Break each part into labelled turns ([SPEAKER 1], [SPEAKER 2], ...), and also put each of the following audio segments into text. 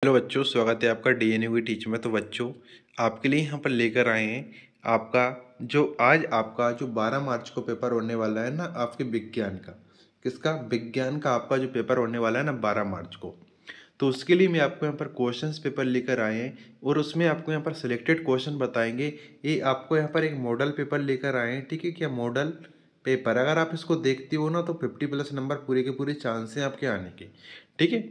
[SPEAKER 1] Hello बच्चों, स्वागत है आपका डीएनयू की टीच में। तो बच्चों, आपके लिए यहाँ पर लेकर आए हैं आपका आपका जो 12 मार्च को पेपर होने वाला है ना, आपके विज्ञान का। किसका? विज्ञान का आपका जो पेपर होने वाला है ना 12 मार्च को। तो उसके लिए मैं आपको यहाँ पर क्वेश्चंस पेपर लेकर आए हैं और उसमें आपको यहाँ पर सिलेक्टेड क्वेश्चन बताएंगे। ये आपको यहाँ पर एक मॉडल पेपर लेकर आए हैं, ठीक है क्या? मॉडल पेपर अगर आप इसको देखते हो ना तो 50+ नंबर पूरे के पूरे चांस हैं आपके आने के, ठीक है।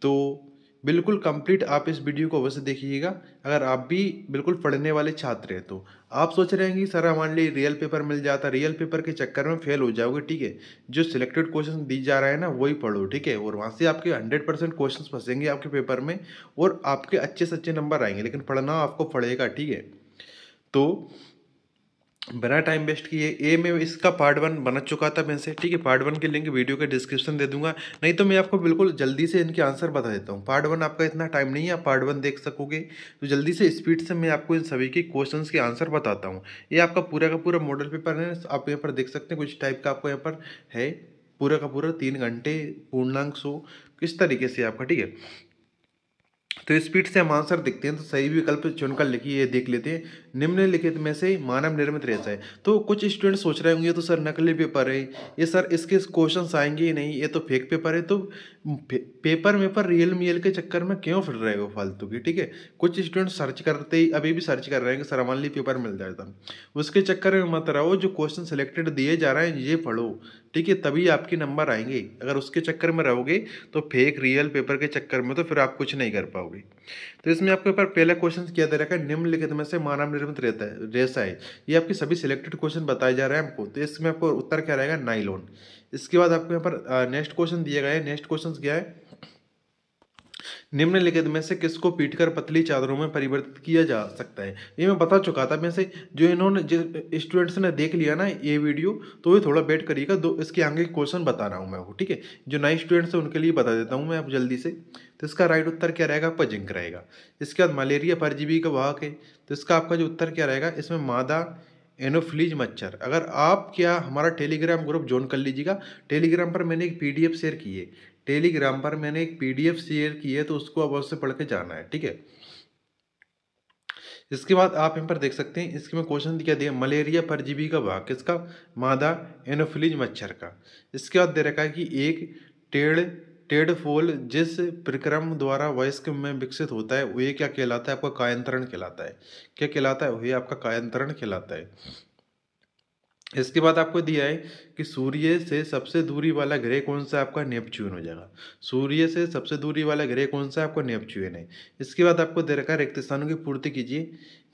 [SPEAKER 1] तो बिल्कुल कंप्लीट आप इस वीडियो को अवश्य देखिएगा। अगर आप भी बिल्कुल पढ़ने वाले छात्र हैं तो आप सोच रहे हैं कि सर हमारे लिए रियल पेपर मिल जाता, रियल पेपर के चक्कर में फेल हो जाओगे, ठीक है। जो सिलेक्टेड क्वेश्चन दी जा रहा है ना वही पढ़ो, ठीक है। और वहाँ से आपके 100% क्वेश्चन फंसेंगे आपके पेपर में और आपके अच्छे से अच्छे नंबर आएंगे, लेकिन पढ़ना आपको पड़ेगा, ठीक है। तो बिना टाइम वेस्ट किए ए में इसका पार्ट 1 बना चुका था मैं से, ठीक है। पार्ट 1 की लिंक वीडियो के डिस्क्रिप्शन दे दूंगा, नहीं तो मैं आपको बिल्कुल जल्दी से इनके आंसर बता देता हूँ। पार्ट 1 आपका इतना टाइम नहीं है, आप पार्ट 1 देख सकोगे। तो जल्दी से स्पीड से मैं आपको इन सभी के क्वेश्चंस के आंसर बताता हूँ। ये आपका पूरा का पूरा मॉडल पेपर है, आप यहाँ पर देख सकते हैं कुछ टाइप का आपको यहाँ पर है। पूरा का पूरा 3 घंटे पूर्णांक 100 किस तरीके से आपका, ठीक है। तो स्पीड से हम आंसर देखते हैं, तो सही विकल्प चुनकर लिखिए, देख लेते हैं। निम्नलिखित में से मानव निर्मित रेखा है। तो कुछ स्टूडेंट सोच रहे होंगे तो सर नकली पेपर है ये, सर इसके क्वेश्चंस आएंगे ही नहीं, ये तो फेक पेपर है। तो पेपर में पर रियल मियल के चक्कर में क्यों फिर रहे हो फालतू की, ठीक है। कुछ स्टूडेंट सर्च करते ही अभी भी सर्च कर रहे हैं कि सर हमारे लिए पेपर मिल जाता, उसके चक्कर में मत रहो। जो क्वेश्चन सिलेक्टेड दिए जा रहे हैं ये पढ़ो, ठीक है, तभी आपके नंबर आएंगे। अगर उसके चक्कर में रहोगे तो फेक रियल पेपर के चक्कर में तो फिर आप कुछ नहीं कर पाओगे। तो इसमें आपके ऊपर पहला क्वेश्चन क्या दे रखा है? निम्नलिखित में से मानव निर्मित रहता है रेशा है। ये आपके सभी सिलेक्टेड क्वेश्चन बताए जा रहे हैं हमको, तो इसमें आपको उत्तर क्या रहेगा? नाइलॉन। इसके बाद आपको यहाँ पर नेक्स्ट क्वेश्चन दिया गया है। नेक्स्ट क्वेश्चन क्या है? निम्नलिखित में से किसको पीटकर पतली चादरों में परिवर्तित किया जा सकता है? ये मैं बता चुका था। में से जो इन्होंने जिस स्टूडेंट्स ने देख लिया ना ये वीडियो, तो ये थोड़ा वेट करिएगा, दो इसके आगे क्वेश्चन बता रहा हूँ मैं वो, ठीक है। जो नए स्टूडेंट्स हैं उनके लिए बता देता हूँ मैं अब जल्दी से। तो इसका राइट उत्तर क्या रहेगा? आपका जिंक रहेगा। इसके बाद मलेरिया परजीवी का वाहक है, तो इसका आपका जो उत्तर क्या रहेगा? इसमें मादा एनोफ्लीज मच्छर। अगर आप क्या हमारा टेलीग्राम ग्रुप ज्वाइन कर लीजिएगा। टेलीग्राम पर मैंने एक पीडीएफ शेयर की है, टेलीग्राम पर मैंने एक पीडीएफ शेयर की है, तो उसको अवश्य पढ़ के जाना है, ठीक है। इसके बाद आप यहाँ पर देख सकते हैं, इसके में क्वेश्चन क्या दिया? मलेरिया परजीवी का भाग किसका? मादा एनोफिलीज मच्छर का। इसके बाद दे रखा है कि एक टेढ़ टेढ़ फूल जिस प्रक्रम द्वारा वयस्क में विकसित होता है वो ये क्या कहलाता है? आपका कायांतरण कहलाता है। क्या कहलाता है? वही आपका कायांतरण कहलाता है। इसके बाद आपको दिया है कि सूर्य से सबसे दूरी वाला ग्रह कौन सा? आपका नेपच्यून हो जाएगा। सूर्य से सबसे दूरी वाला ग्रह कौन सा? आपका नेपच्यून है। इसके बाद आपको दे रखा है रिक्त स्थानों की पूर्ति कीजिए,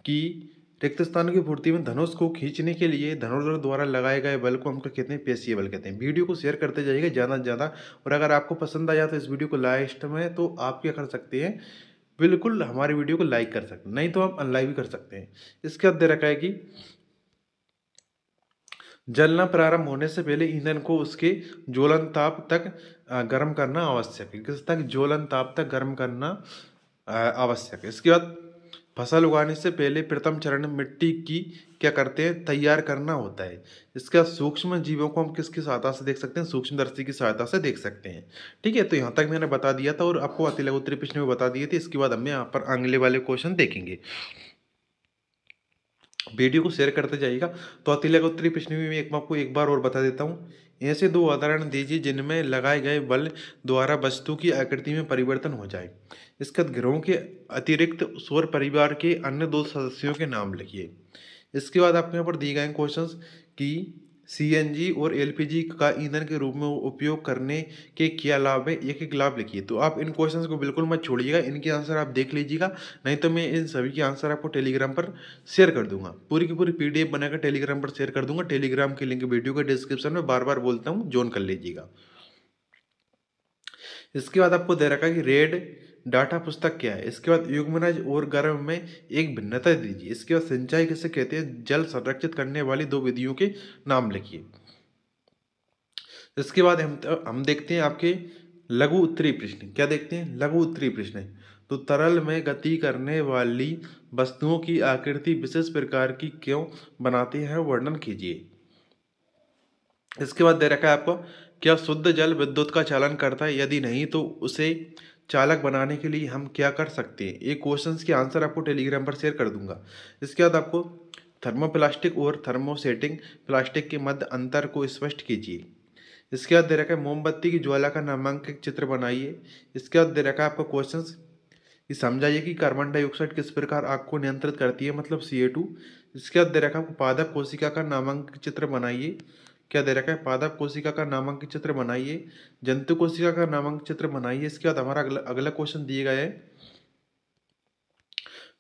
[SPEAKER 1] कि रिक्त स्थानों की पूर्ति में धनुष को खींचने के लिए धनुर्धर द्वारा लगाए गए बल को हम क्या कहते हैं? पेशीय बल कहते हैं। वीडियो को शेयर करते जाइएगा ज़्यादा से ज़्यादा, और अगर आपको पसंद आया तो इस वीडियो को लास्ट में तो आप क्या कर सकते हैं? बिल्कुल हमारी वीडियो को लाइक कर सकते हैं, नहीं तो आप अनलाइक भी कर सकते हैं। इसके बाद दे रखा है कि जलना प्रारंभ होने से पहले ईंधन को उसके ज्वलन ताप तक गर्म करना आवश्यक है। किस तक? ज्वलन ताप तक गर्म करना आवश्यक है। इसके बाद फसल उगाने से पहले प्रथम चरण मिट्टी की क्या करते हैं? तैयार करना होता है। इसके बाद सूक्ष्म जीवों को हम किसकी सहायता से देख सकते हैं? सूक्ष्मदर्शी की सहायता से देख सकते हैं, ठीक है। तो यहाँ तक मैंने बता दिया था और आपको अति लघु उत्तरीय प्रश्न में बता दिए थे। इसके बाद हम यहाँ पर अगले वाले क्वेश्चन देखेंगे। वीडियो को शेयर करते जाइएगा। तो अतिलक उत्तरी प्रश्न में एक आपको एक बार और बता देता हूँ। ऐसे दो उदाहरण दीजिए जिनमें लगाए गए बल द्वारा वस्तु की आकृति में परिवर्तन हो जाए। इसके ग्रहों के अतिरिक्त सौर परिवार के अन्य दो सदस्यों के नाम लिखिए। इसके बाद आपको यहाँ पर दिए गए क्वेश्चंस कि सीएनजी और एलपीजी का ईंधन के रूप में उपयोग करने के क्या लाभ है? एक एक लाभ लिखिए। तो आप इन क्वेश्चंस को बिल्कुल मत छोड़िएगा, इनके आंसर आप देख लीजिएगा, नहीं तो मैं इन सभी के आंसर आपको टेलीग्राम पर शेयर कर दूंगा। पूरी की पूरी पीडीएफ बनाकर टेलीग्राम पर शेयर कर दूंगा। टेलीग्राम की लिंक वीडियो के डिस्क्रिप्शन में बार बार बोलता हूँ, ज्वाइन कर लीजिएगा। इसके बाद आपको दे रखा है कि रेड डाटा पुस्तक क्या है। इसके बाद युग्मनज और गर्भ में एक भिन्नता दीजिए। इसके बाद सिंचाई किसे कहते हैं? जल संरक्षित करने वाली दो विधियों के नाम लिखिए। इसके बाद हम देखते हैं आपके लघु उत्तरीय प्रश्न। क्या देखते हैं? लघु उत्तरीय प्रश्न। तो तरल में गति करने वाली वस्तुओं की आकृति विशेष प्रकार की क्यों बनाते हैं? वर्णन कीजिए। इसके बाद दे रखा है आपको, क्या शुद्ध जल विद्युत का चालन करता है? यदि नहीं तो उसे चालक बनाने के लिए हम क्या कर सकते हैं। ये क्वेश्चंस के आंसर आपको टेलीग्राम पर शेयर कर दूंगा। इसके बाद आपको थर्मोप्लास्टिक और थर्मोसेटिंग प्लास्टिक के मध्य अंतर को स्पष्ट कीजिए। इसके बाद दे रखा है मोमबत्ती की ज्वाला का नामांकित चित्र बनाइए। इसके बाद दे रखा है आपको क्वेश्चंस कि समझाइए कि कार्बन डाइऑक्साइड किस प्रकार आग को नियंत्रित करती है, मतलब CO2। इसके बाद दे रखा है आपको पादप कोशिका का नामांकित चित्र बनाइए। क्या दे रखा है, पादप कोशिका का नामांकित चित्र बनाइए। जंतु कोशिका का नामांकित चित्र बनाइए। इसके बाद हमारा अगला अगला क्वेश्चन दिए गए है।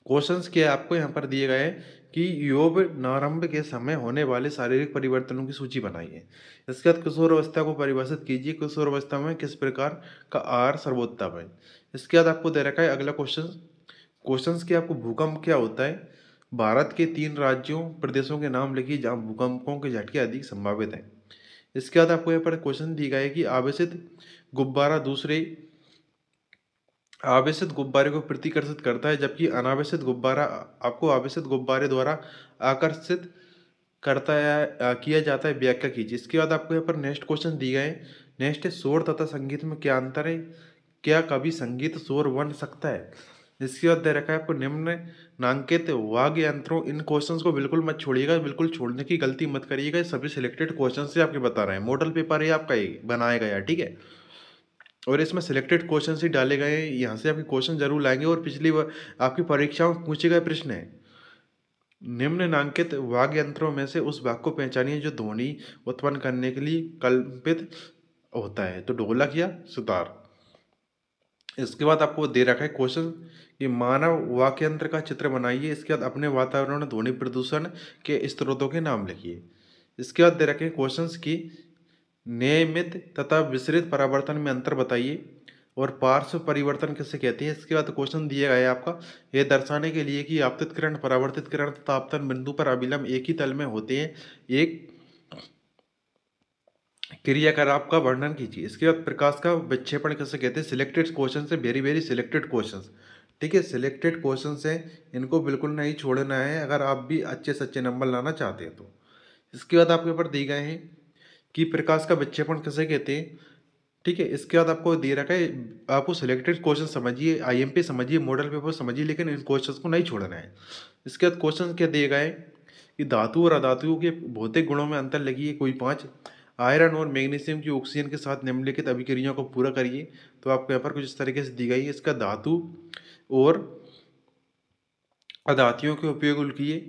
[SPEAKER 1] क्वेश्चंस क्या आपको यहाँ पर दिए गए हैं कि यौवनारंभ के समय होने वाले शारीरिक परिवर्तनों की सूची बनाइए। इसके बाद किशोर अवस्था को परिभाषित कीजिए। किशोर अवस्था में किस प्रकार का आहार सर्वोत्तम है। इसके बाद आपको दे रखा है अगला क्वेश्चंस कि आपको भूकंप क्या होता है। भारत के 3 राज्यों प्रदेशों के नाम लिखिए जहाँ भूकंपों के झटके अधिक संभावित हैं। इसके बाद आपको यहाँ पर क्वेश्चन दिया गया है कि आवेशित गुब्बारे को प्रतिकर्षित करता है, जबकि अनावेशित गुब्बारा आपको आवेशित गुब्बारे द्वारा आकर्षित करता है किया जाता है। व्याख्या कीजिए। इसके बाद आपको यहाँ पर नेक्स्ट क्वेश्चन दिए गए हैं। नेक्स्ट है शोर तथा संगीत में क्या अंतर है। क्या कभी संगीत शोर बन सकता है। इसके बाद दे रखा है आपको निम्न नामांकित वाद्य यंत्रों। इन क्वेश्चंस को बिल्कुल मत छोड़िएगा, बिल्कुल छोड़ने की गलती मत करिएगा। ये सभी सिलेक्टेड क्वेश्चन से आपके बता रहे हैं। मॉडल पेपर ये आपका ये बनाया गया, ठीक है। और इसमें सिलेक्टेड क्वेश्चन ही डाले गए हैं। यहाँ से आपके क्वेश्चन जरूर लाएंगे और पिछली बार आपकी परीक्षाओं में पूछे गए प्रश्न है। निम्नलिखित वाद्य यंत्रों में से उस वाद्य को पहचानिए जो ध्वनि उत्पन्न करने के लिए कल्पित होता है। तो ढोलक या सितार। इसके बाद आपको दे रखा है क्वेश्चन कि मानव वाक्य यंत्र का चित्र बनाइए। इसके बाद अपने वातावरण में ध्वनि प्रदूषण के स्रोतों के नाम लिखिए। इसके बाद दे रखे क्वेश्चंस की नियमित तथा विसरित परावर्तन में अंतर बताइए और पार्श्व परिवर्तन किसे कहते हैं। इसके बाद क्वेश्चन दिया गया है आपका यह दर्शाने के लिए कि आपतित किरण, परावर्तित किरण तथा आपतन बिंदु पर अभिलंब एक ही तल में होते हैं। एक क्रियाकलाप का वर्णन कीजिए। इसके बाद प्रकाश का विक्षेपण किसे कहते हैं। सिलेक्टेड क्वेश्चन से वेरी वेरी सिलेक्टेड क्वेश्चंस, ठीक है। सिलेक्टेड क्वेश्चंस हैं, इनको बिल्कुल नहीं छोड़ना है अगर आप भी अच्छे से अच्छे नंबर लाना चाहते हैं तो। इसके बाद आपके ऊपर दिए गए हैं कि प्रकाश का विक्षेपण किसे कहते हैं, ठीक है। इसके बाद आपको दे रखा है आपको सिलेक्टेड क्वेश्चन समझिए, IMP समझिए, मॉडल पेपर समझिए, लेकिन इन क्वेश्चंस को नहीं छोड़ना है। इसके बाद क्वेश्चन क्या दिए गए कि धातु और अधातुओं के भौतिक गुणों में अंतर लिखिए, कोई 5। आयरन और मैग्नीशियम की ऑक्सीजन के साथ निम्नलिखित अभिक्रियाओं को पूरा करिए। तो आपको यहाँ पर कुछ इस तरीके से दी गई है। इसका धातु और अधातुओं के उपयोग के लिए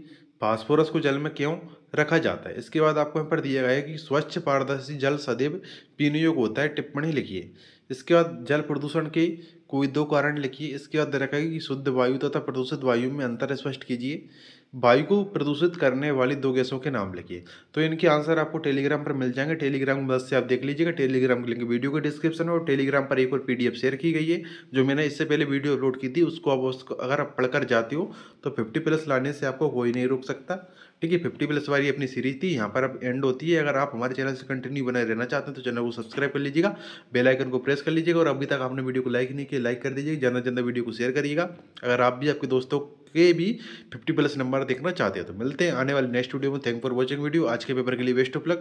[SPEAKER 1] फास्फोरस को जल में क्यों रखा जाता है। इसके बाद आपको यहाँ पर दिया गया है कि स्वच्छ पारदर्शी जल सदैव पीने योग्य होता है, टिप्पणी लिखिए। इसके बाद जल प्रदूषण के कोई 2 कारण लिखिए। इसके बाद रखा है कि शुद्ध वायु तथा प्रदूषित वायु में अंतर स्पष्ट कीजिए। वायु को प्रदूषित करने वाली 2 गैसों के नाम लिखिए। तो इनके आंसर आपको टेलीग्राम पर मिल जाएंगे। टेलीग्राम की मदद से आप देख लीजिएगा। टेलीग्राम की लिंक वीडियो के डिस्क्रिप्शन में और टेलीग्राम पर एक और PDF शेयर की गई है जो मैंने इससे पहले वीडियो अपलोड की थी। उसको अगर आप पढ़कर जाते हो तो 50+ लाने से आपको कोई नहीं रोक सकता, ठीक है। 50+ वाली अपनी सीरीज थी, यहाँ पर अब एंड होती है। अगर आप हमारे चैनल से कंटिन्यू बने रहना चाहते हैं तो चैनल को सब्सक्राइब कर लीजिएगा, बेल आइकन को प्रेस कर लीजिएगा और अभी तक आपने वीडियो को लाइक नहीं किया लाइक कर दीजिएगा, ज़्यादा से ज़्यादा वीडियो को शेयर करिएगा। अगर आप भी आपके दोस्तों के भी 50+ नंबर देखना चाहते हैं तो मिलते हैं आने वाले नेक्स्ट वीडियो में। Thank for watching video. आज के पेपर के लिए बेस्ट ऑफ लक।